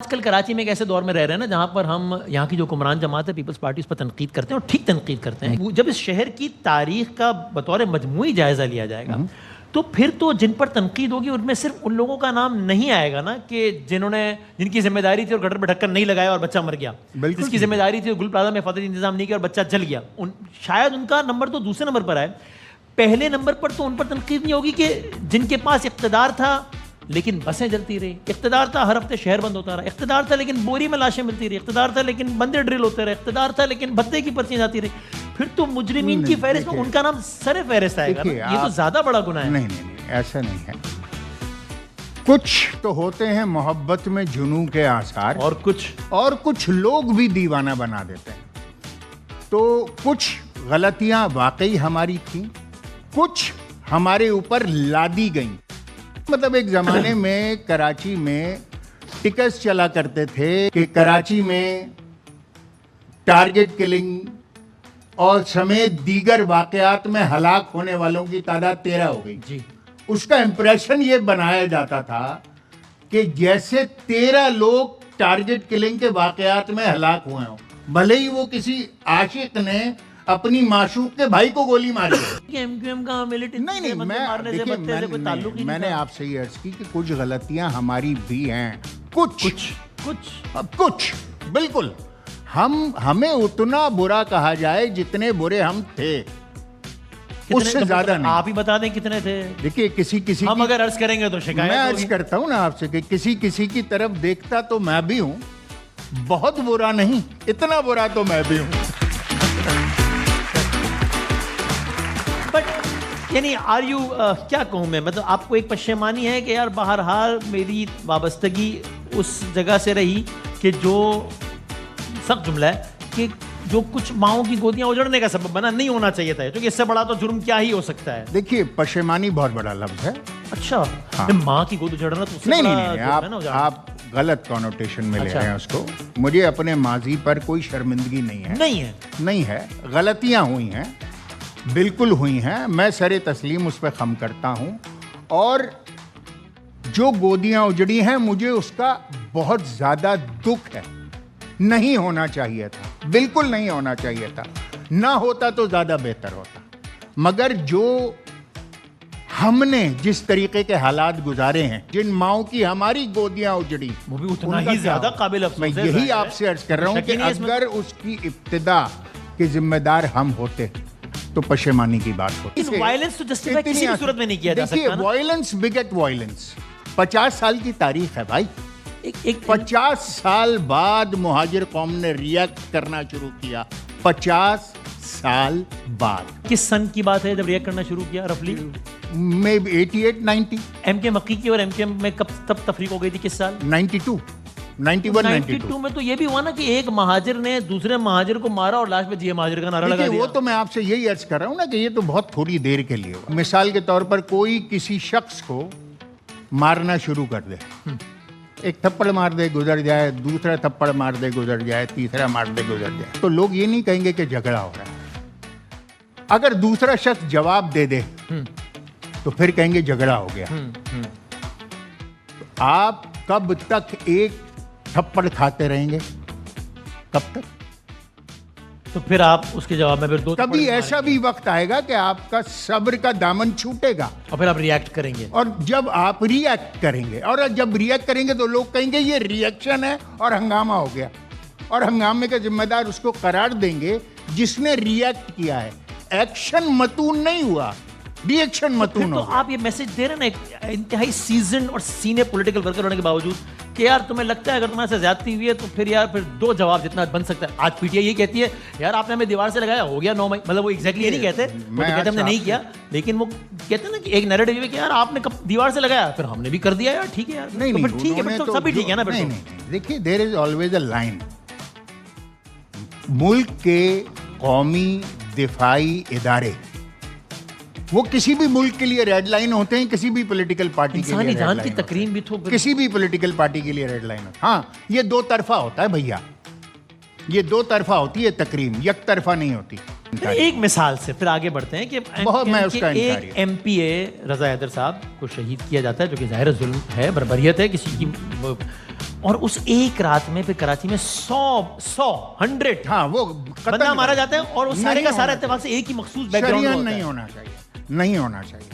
आजकल कराची में एक ऐसे दौर में रह रहे हैं ना जहाँ पर हम यहाँ की जो हुक्मरान जमात है पीपल्स पार्टी उस पर तनकीद करते हैं और ठीक तनकीद करते हैं। जब इस शहर की तारीख का बतौर मजमूई जायज़ा लिया जाएगा तो फिर तो जिन पर तनकीद होगी उनमें सिर्फ उन लोगों का नाम नहीं आएगा ना कि जिनकी जिम्मेदारी थी और गटर पर ढक्कन नहीं लगाया और बच्चा मर गया, जिसकी जिम्मेदारी थी गुल प्लाजा में हिफाजती इंतजाम नहीं किया और बच्चा जल गया। शायद उनका नंबर तो दूसरे नंबर पर आए। पहले नंबर पर तो उन पर तनकीद नहीं होगी कि जिनके पास इक़्तिदार था लेकिन बसें जलती रही, इक़्तिदार था हर हफ्ते शहर बंद होता रहा, इक़्तिदार था लेकिन बोरी में लाशें मिलती रही, इक़्तिदार था लेकिन बंदे ड्रिल होते रहे, इक़्तिदार था लेकिन भत्ते की पर्चियां जाती रही। फिर तो मुजरिमीन की फहरिस्त में उनका नाम सरे फहरिस्त आएगा ना। ये तो ज्यादा बड़ा गुनाह है। नहीं, ऐसा नहीं है। कुछ तो होते हैं मोहब्बत में जुनून के आसार और कुछ लोग भी दीवाना बना देते हैं। तो कुछ गलतियां वाकई हमारी थी, कुछ हमारे ऊपर लादी गई। मतलब एक जमाने में कराची में टिकट्स चला करते थे कि कराची में टारगेट किलिंग और समेत दीगर वाकयात में हलाक होने वालों की तादाद 13 हो गई जी। उसका इंप्रेशन ये बनाया जाता था कि जैसे 13 लोग टारगेट किलिंग के वाकयात में हलाक हुए हों, भले ही वो किसी आशिक ने अपनी माशूक के भाई को गोली मारी है। एमक्यूएम का मिलिटेंट नहीं, मैंने आपसे ये अर्ज की कि कुछ गलतियां हमारी भी हैं, कुछ बिल्कुल। हमें उतना बुरा कहा जाए जितने बुरे हम थे, उससे ज्यादा नहीं। आप ही बता दें कितने थे। देखिए किसी हम अगर अर्ज करेंगे तो शिकायत मैं अर्ज करता हूं ना आपसे कि किसी की तरफ देखता तो मैं भी हूं, बहुत बुरा नहीं, इतना बुरा तो मैं भी हूं। यानी आर यू क्या कहूँ मैं, मतलब आपको एक पशेमानी है कि यार बहरहाल मेरी वाबस्तगी उस जगह से रही कि जो सख्त जुमला है कि जो कुछ माओं की गोदियां उजड़ने का सबब बना, नहीं होना चाहिए था, क्योंकि इससे बड़ा तो जुर्म क्या ही हो सकता है। देखिए पशेमानी बहुत बड़ा लफ्ज है। अच्छा हाँ। माँ की गोद उजड़ना तो उससे नहीं, आप गलत कॉनोटेशन में ले रहे हैं उसको। मुझे अपने माजी पर कोई शर्मिंदगी नहीं है। गलतियां हुई हैं, बिल्कुल हुई हैं। मैं सरे तस्लीम उस पर खम करता हूं और जो गोदियां उजड़ी हैं मुझे उसका बहुत ज्यादा दुख है। नहीं होना चाहिए था, बिल्कुल नहीं होना चाहिए था। ना होता तो ज्यादा बेहतर होता। मगर जो हमने जिस तरीके के हालात गुजारे हैं, जिन माओं की हमारी गोदियां उजड़ी, वो भी उतना ही ज्यादा काबिल अफसोस है। मैं यही आपसे अर्ज कर रहा हूं कि अगर उसकी इब्तिदा के जिम्मेदार हम होते तो पशेमानी की बात होती। वायलेंस तो जस्टिफाई किसी भी सूरत में नहीं किया जा सकता। देखिए वायलेंस बिगेट वायलेंस 50 साल की तारीख है भाई। 50 साल बाद मुहाजिर कौम ने रिएक्ट करना शुरू किया। 50 साल बाद। किस सन की बात है जब रिएक्ट करना शुरू किया रफली? May be 88-90। एमके मक्की की और एमके में कब तब तफरीक हो गई थी? किस साल? 91-92 में तो ये भी हुआ ना कि एक महाजिर ने दूसरे महाजिर को मारा और लास्ट में जी महाजिर का नारा लगा दिया। वो तो मैं आपसे यही अर्ज कर रहा हूँ ना कि ये तो बहुत थोड़ी देर के लिए हुआ। मिसाल के तौर पर कोई किसी शख्स को मारना शुरू कर दे, एक थप्पड़ मार दे गुजर जाए, दूसरा थप्पड़ मार दे गुजर जाए, तीसरा मार दे गुजर जाए, तो लोग ये नहीं कहेंगे कि झगड़ा हो रहा है। अगर दूसरा शख्स जवाब दे दे तो फिर कहेंगे झगड़ा हो गया। तो आप कब तक एक थप्पड़ खाते रहेंगे? कब तक? तो फिर आप उसके जवाब में फिर दो। कभी ऐसा भी वक्त आएगा कि आपका सब्र का दामन छूटेगा और फिर आप रिएक्ट करेंगे। और जब आप रिएक्ट करेंगे, और जब रिएक्ट करेंगे तो लोग कहेंगे ये रिएक्शन है और हंगामा हो गया, और हंगामे का जिम्मेदार उसको करार देंगे जिसने रिएक्ट किया है। एक्शन मतून नहीं हुआ, रिएक्शन मतून हो। तो आप ये मैसेज दे रहे हैं इंतहाई सीजन और सीनियर पॉलिटिकल वर्कर होने के बावजूद कि यार तुम्हें लगता है अगर तुम्हारे से ज्यादती हुई है तो फिर यार फिर दो जवाब जितना बन सकता है। आज पीटीआई ये कहती है यार आपने हमें दीवार से लगाया, हो गया 9 मई। मतलब वो एग्जैक्टली ये नहीं कहते, वो तो कहते हमने नहीं किया, लेकिन वो कहते हैं ना कि एक नैरेटिव है कि यार आपने कब दीवार से लगाया, फिर हमने भी कर दिया यार, ठीक है यार। नहीं तो फिर ठीक है, तो सभी ठीक है ना? नहीं, देखिए there is always a line. मुल्क के कौमी दिफाई इदारे वो किसी भी मुल्क के लिए रेड लाइन होते हैं, किसी भी पॉलिटिकल पार्टी के लिए जान की तकरीम भी तो किसी भी पॉलिटिकल पार्टी के लिए रेड लाइन होता है। हाँ, ये दो तरफा होता है भैया, ये दो तरफा होती है तकरीम, एक तरफा नहीं होती। एक मिसाल से फिर आगे बढ़ते हैं कि मैं उसका एक MPA रजा हैदर साहब को शहीद किया जाता है, जो कि जाहिर जुल्म है, बर्बरियत है किसी की, और उस एक रात में फिर कराची में 100 हाँ वो बंदा मारा जाता है, और उस सारे का सारा इत्तेफाक से एक ही मखसूस बैकग्राउंड नहीं होना चाहिए, नहीं होना चाहिए।